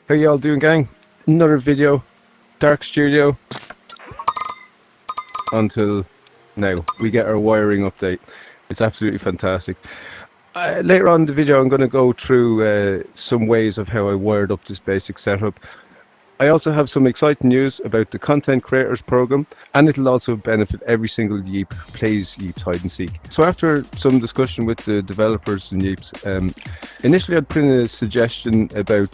How y'all doing, gang? Another video, dark studio. Until now, we get our wiring update. It's absolutely fantastic. Later on in the video, I'm going to go through some ways of how I wired up this basic setup. I also have some exciting news about the Content Creators Program, and it'll also benefit every single Yeep plays Yeeps Hide and Seek. So after some discussion with the developers in Yeeps, initially I'd put in a suggestion about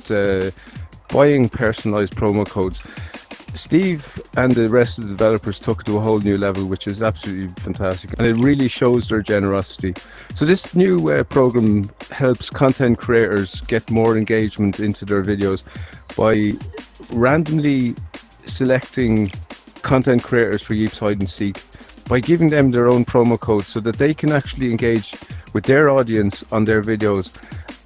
buying personalized promo codes. Steve and the rest of the developers took it to a whole new level, which is absolutely fantastic, and it really shows their generosity. So this new program helps content creators get more engagement into their videos by randomly selecting content creators for Yeeps Hide and Seek, by giving them their own promo codes so that they can actually engage with their audience on their videos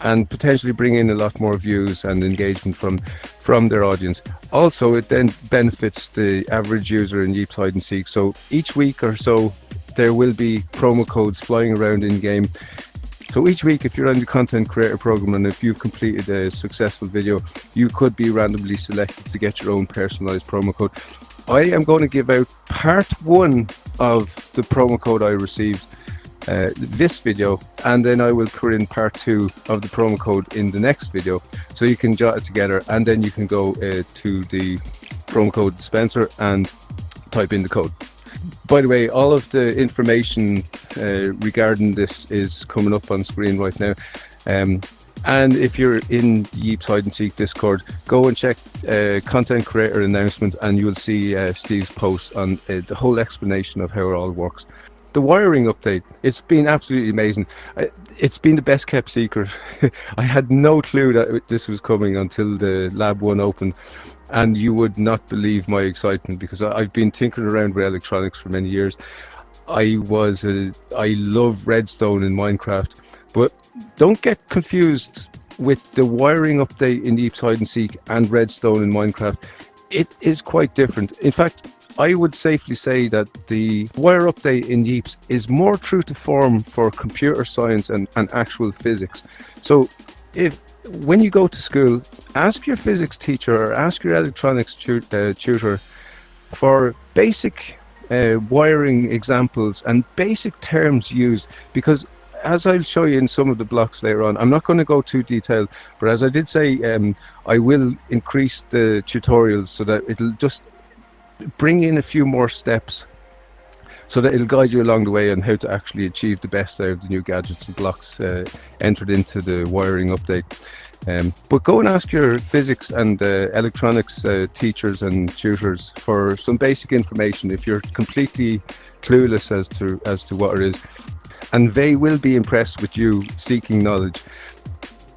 and potentially bring in a lot more views and engagement from their audience. Also, it then benefits the average user in Yeeps Hide and Seek. So each week or so, there will be promo codes flying around in game. So each week, if you're on the content creator program and if you've completed a successful video, you could be randomly selected to get your own personalized promo code. I am going to give out part one of the promo code I received this video, and then I will put in part two of the promo code in the next video, so you can jot it together, and then you can go to the promo code dispenser and type in the code. By the way, all of the information regarding this is coming up on screen right now. And if you're in Yeeps Hide and Seek Discord, go and check content creator announcement, and you'll see Steve's post on the whole explanation of how it all works. The wiring update, it's been absolutely amazing. It's been the best kept secret. I had no clue that this was coming until the Lab 1 opened, and you would not believe my excitement, because I've been tinkering around with electronics for many years. I love redstone in Minecraft, but don't get confused with the wiring update in Yeeps Hide and Seek and redstone in Minecraft. It is quite different. In fact, I would safely say that the wire update in Yeeps is more true to form for computer science and actual physics. So when you go to school, ask your physics teacher or ask your electronics tutor for basic wiring examples and basic terms used, because as I'll show you in some of the blocks later on, I'm not going to go too detailed, but as I did say, I will increase the tutorials so that it'll just bring in a few more steps, so that it'll guide you along the way on how to actually achieve the best out of the new gadgets and blocks entered into the wiring update. But go and ask your physics and electronics teachers and tutors for some basic information if you're completely clueless as to what it is, and they will be impressed with you seeking knowledge.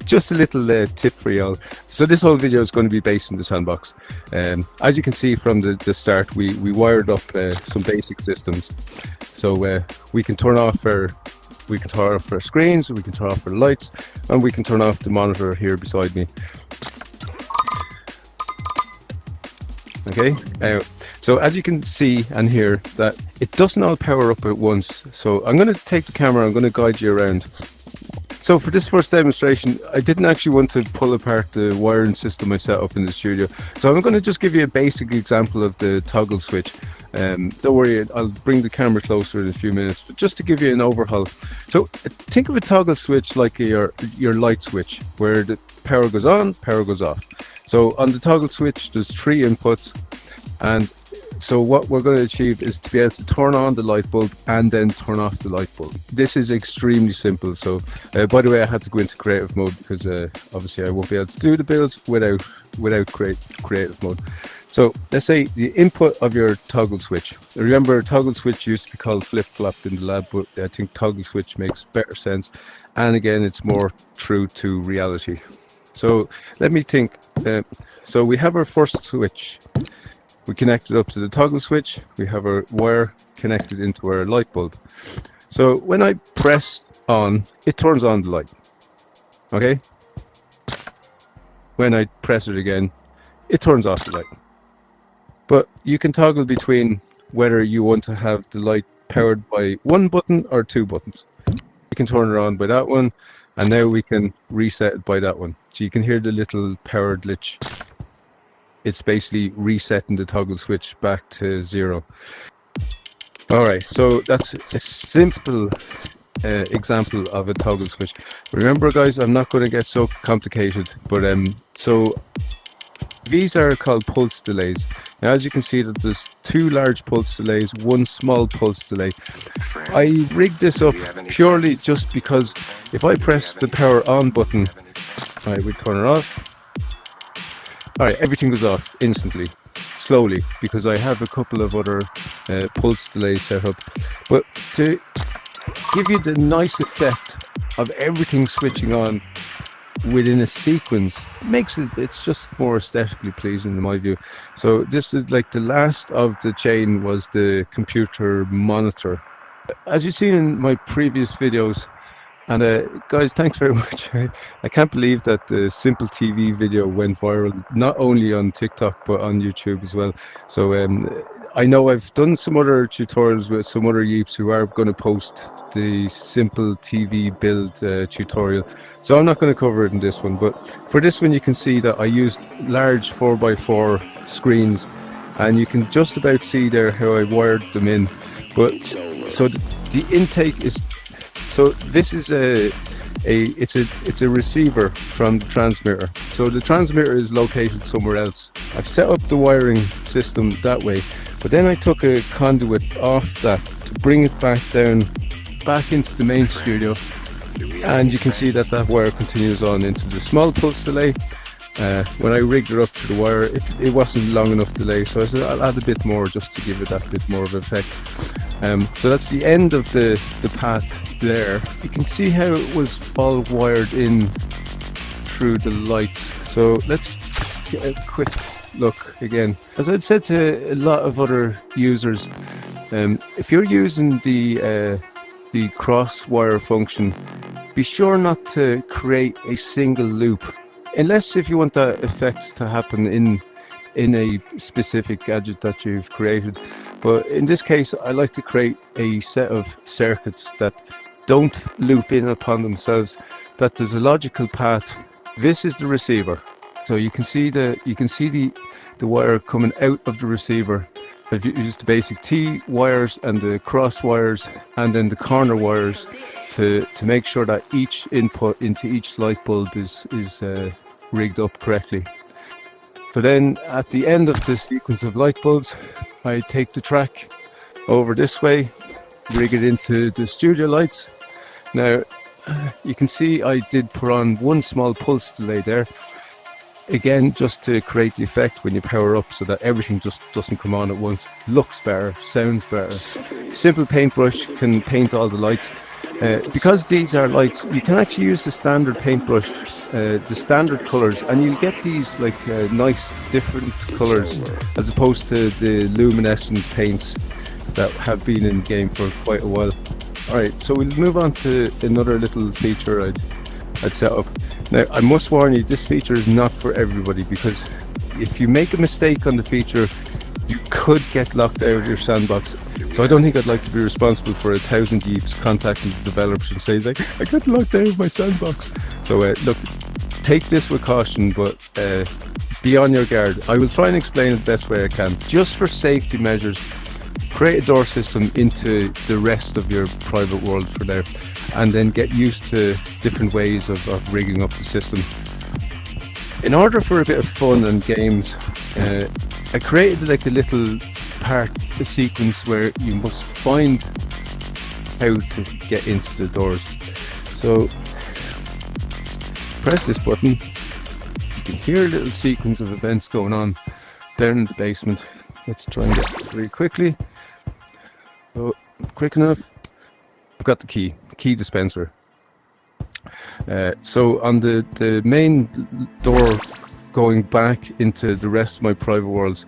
Just a little tip for y'all. So this whole video is going to be based in the sandbox. As you can see from the start, we wired up some basic systems. So we can turn off our screens, we can turn off our lights, and we can turn off the monitor here beside me. Okay, so as you can see and hear, that it doesn't all power up at once. So I'm going to take the camera, I'm going to guide you around. So for this first demonstration, I didn't actually want to pull apart the wiring system I set up in the studio. So I'm going to just give you a basic example of the toggle switch. Don't worry, I'll bring the camera closer in a few minutes, but just to give you an overhaul. So think of a toggle switch like your light switch, where the power goes on, power goes off. So on the toggle switch, there's 3 inputs, and so what we're going to achieve is to be able to turn on the light bulb and then turn off the light bulb. This is extremely simple. So by the way, I had to go into creative mode because obviously I won't be able to do the builds without creative mode. So let's say the input of your toggle switch. Remember, toggle switch used to be called flip-flop in the lab, but I think toggle switch makes better sense, and again, it's more true to reality. So let me think. So we have our first switch. We connect it up to the toggle switch. We have our wire connected into our light bulb. So when I press on, it turns on the light. Okay? When I press it again, it turns off the light. But you can toggle between whether you want to have the light powered by 1 button or 2 buttons. You can turn it on by that one, and now we can reset it by that one. So you can hear the little power glitch it's basically resetting the toggle switch back to 0. All right, so that's a simple example of a toggle switch. Remember guys, I'm not going to get so complicated, but so these are called pulse delays. Now as you can see that there's 2 large pulse delays, 1 small pulse delay. I rigged this up purely just because if I press the power on button, I would turn it off. Alright, everything goes off instantly, slowly, because I have a couple of other pulse delays set up. But to give you the nice effect of everything switching on within a sequence makes it's just more aesthetically pleasing in my view. So this is like the last of the chain was the computer monitor. As you've seen in my previous videos, and guys, thanks very much. I can't believe that the Simple TV video went viral, not only on TikTok but on YouTube as well. So I know I've done some other tutorials with some other Yeeps who are going to post the Simple TV build tutorial. So I'm not going to cover it in this one, but for this one you can see that I used large 4x4 screens, and you can just about see there how I wired them in. But so the intake is, so this is it's a receiver from the transmitter. So the transmitter is located somewhere else. I've set up the wiring system that way, but then I took a conduit off that to bring it back down, back into the main studio, and you can see that that wire continues on into the small pulse delay. When I rigged it up to the wire, it wasn't long enough delay, so I said I'll add a bit more just to give it that bit more of effect. So that's the end of the path there. You can see how it was all wired in through the lights. So let's get a quick look again. As I'd said to a lot of other users, if you're using the cross wire function, be sure not to create a single loop, unless if you want that effect to happen in a specific gadget that you've created. But in this case, I like to create a set of circuits that don't loop in upon themselves, that there's a logical path. This is the receiver. So you can see the wire coming out of the receiver. I've used the basic T wires and the cross wires and then the corner wires to make sure that each input into each light bulb is rigged up correctly. So then at the end of the sequence of light bulbs, I take the track over this way, rig it into the studio lights. Now you can see I did put on 1 small pulse delay there, again just to create the effect when you power up, so that everything just doesn't come on at once. Looks better, sounds better. Simple paintbrush can paint all the lights. Because these are lights, you can actually use the standard paintbrush, the standard colors, and you'll get these like nice different colors as opposed to the luminescent paints that have been in the game for quite a while. Alright, so we'll move on to another little feature I'd set up. Now I must warn you, this feature is not for everybody, because if you make a mistake on the feature, you could get locked out of your sandbox. So I don't think I'd like to be responsible for 1,000 Yeeps contacting the developers and saying like, I got locked out of my sandbox. So look, take this with caution, but be on your guard. I will try and explain it the best way I can. Just for safety measures, create a door system into the rest of your private world for now, and then get used to different ways of rigging up the system. In order for a bit of fun and games, I created like a little part, a sequence where you must find how to get into the doors. So press this button, you can hear a little sequence of events going on down in the basement. Let's try and get it really quickly. So quick enough, I've got the key dispenser. So on the main door going back into the rest of my private worlds,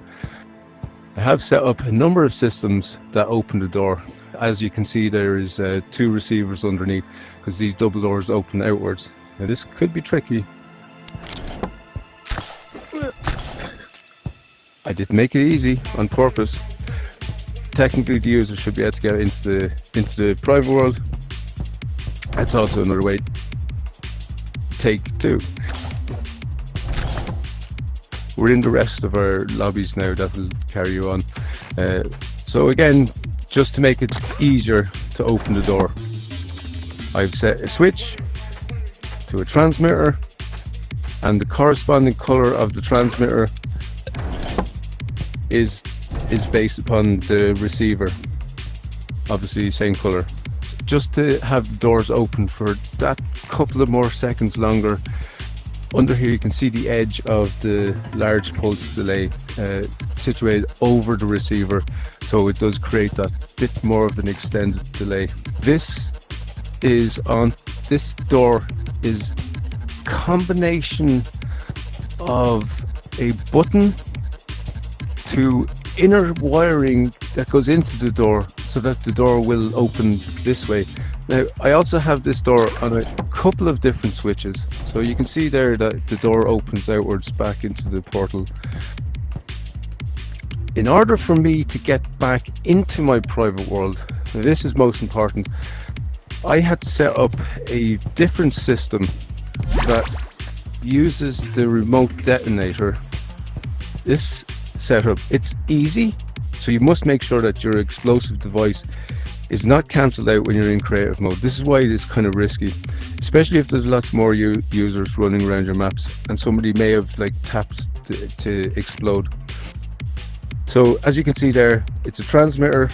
I have set up a number of systems that open the door. As you can see, there is 2 receivers underneath, because these double doors open outwards. Now this could be tricky. I didn't make it easy on purpose. Technically the user should be able to get into the private world. That's also another way. Take 2. We're in the rest of our lobbies now that will carry you on. So again, just to make it easier to open the door, I've set a switch to a transmitter, and the corresponding color of the transmitter is based upon the receiver. Obviously same color. Just to have the doors open for that couple of more seconds longer. Under here you can see the edge of the large pulse delay situated over the receiver, so it does create that bit more of an extended delay. This door is combination of a button to inner wiring that goes into the door so that the door will open this way. Now I also have this door on a couple of different switches, so you can see there that the door opens outwards back into the portal. In order for me to get back into my private world, now this is most important, I had to set up a different system that uses the remote detonator. This setup, it's easy, so you must make sure that your explosive device is not cancelled out when you're in creative mode. This is why it is kind of risky, especially if there's lots more users running around your maps and somebody may have like tapped to explode. So as you can see there, it's a transmitter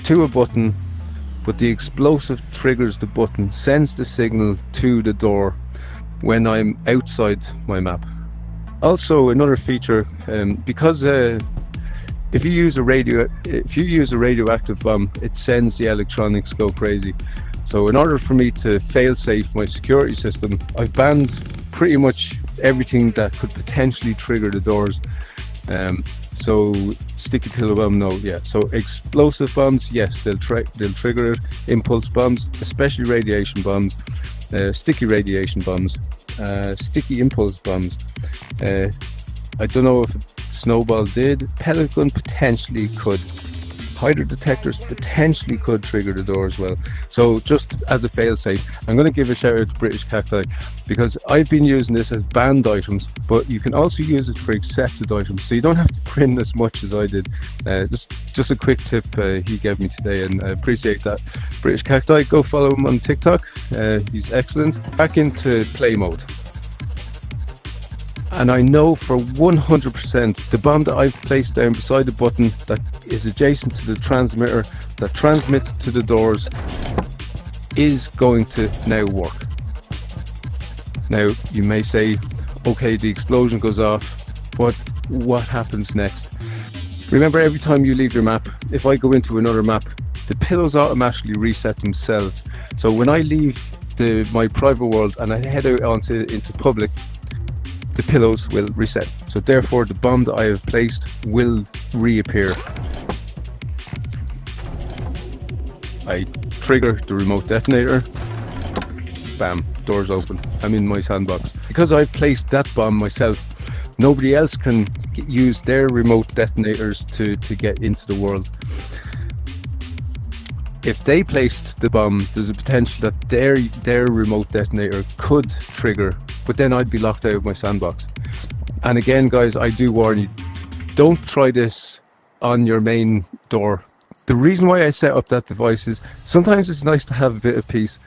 to a button, but the explosive triggers the button, sends the signal to the door when I'm outside my map. Also another feature, because if you use a radioactive bomb, it sends the electronics go crazy. So in order for me to fail-safe my security system, I've banned pretty much everything that could potentially trigger the doors. So sticky pillow bomb, no. Yeah, so explosive bombs, yes, they'll trigger it. Impulse bombs, especially radiation bombs, sticky radiation bombs, sticky impulse bombs. I don't know if snowball did. Pellet gun potentially could. Hydro detectors potentially could trigger the door as well. So just as a fail-safe, I'm going to give a shout out to British Cacti, because I've been using this as banned items, but you can also use it for accepted items, so you don't have to print as much as I did. Just a quick tip he gave me today, and I appreciate that. British Cacti, go follow him on TikTok. He's excellent. Back into play mode. And I know for 100% the bomb that I've placed down beside the button that is adjacent to the transmitter that transmits to the doors is going to now work. Now you may say, okay, the explosion goes off, but what happens next? Remember, every time you leave your map, if I go into another map, the pillows automatically reset themselves. So when I leave my private world and I head out into public, the pillows will reset. So therefore the bomb that I have placed will reappear. I trigger the remote detonator, bam, doors open. I'm in my sandbox. Because I've placed that bomb myself, nobody else can use their remote detonators to get into the world. If they placed the bomb, there's a potential that their remote detonator could trigger, but then I'd be locked out of my sandbox. And again, guys, I do warn you, don't try this on your main door. The reason why I set up that device is sometimes it's nice to have a bit of peace.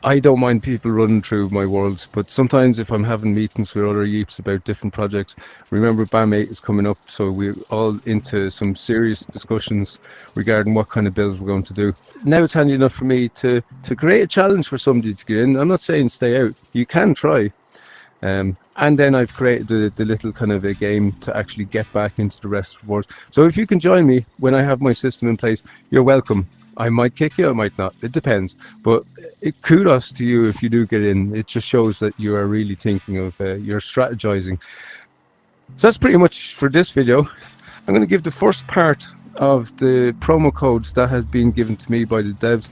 I don't mind people running through my worlds, but sometimes if I'm having meetings with other Yeeps about different projects, remember BAM 8 is coming up, so we're all into some serious discussions regarding what kind of builds we're going to do. Now it's handy enough for me to create a challenge for somebody to get in. I'm not saying stay out, you can try. And then I've created the little kind of a game to actually get back into the rest of the world. So if you can join me when I have my system in place, you're welcome. I might kick you, I might not, it depends. But kudos to you if you do get in. It just shows that you are really thinking of, you're strategizing. So that's pretty much for this video. I'm going to give the first part of the promo codes that has been given to me by the devs.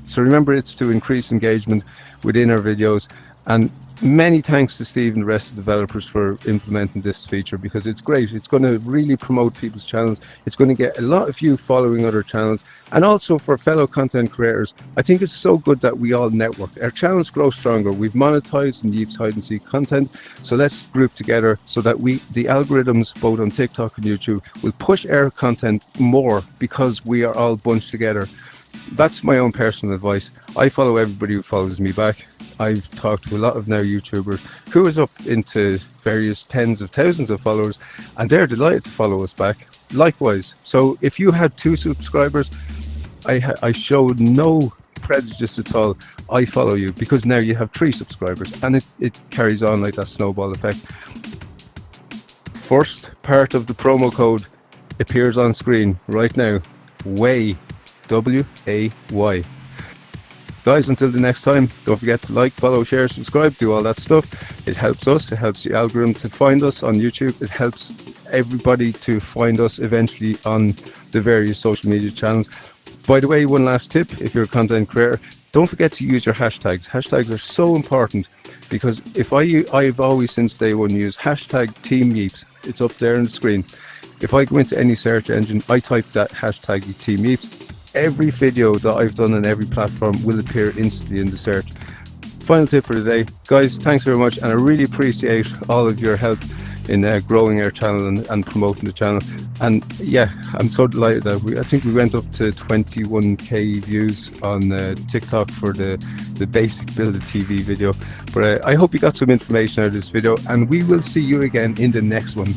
So remember, it's to increase engagement within our videos. And many thanks to Steve and the rest of the developers for implementing this feature, because it's great. It's going to really promote people's channels. It's going to get a lot of you following other channels. And also for fellow content creators, I think it's so good that we all network. Our channels grow stronger. We've monetized in Yeeps hide and seek content. So let's group together so that the algorithms both on TikTok and YouTube will push our content more, because we are all bunched together. That's my own personal advice. I follow everybody who follows me back. I've talked to a lot of now YouTubers who is up into various tens of thousands of followers, and they're delighted to follow us back. Likewise. So if you had 2 subscribers, I showed no prejudice at all. I follow you because now you have 3 subscribers, and it carries on like that snowball effect. First part of the promo code appears on screen right now. WAY. WAY. Guys, until the next time, don't forget to like, follow, share, subscribe, do all that stuff. It helps us. It helps the algorithm to find us on YouTube. It helps everybody to find us eventually on the various social media channels. By the way, one last tip, if you're a content creator, don't forget to use your hashtags. Hashtags are so important, because I've always since day one used hashtag Team Yeeps. It's up there on the screen. If I go into any search engine, I type that hashtag Team Yeeps. Every video that I've done on every platform will appear instantly in the search. Final tip for today, guys, thanks very much, and I really appreciate all of your help in growing our channel and promoting the channel. And yeah, I'm so delighted that I think we went up to 21k views on TikTok for the basic build a TV video. But I hope you got some information out of this video, and we will see you again in the next one.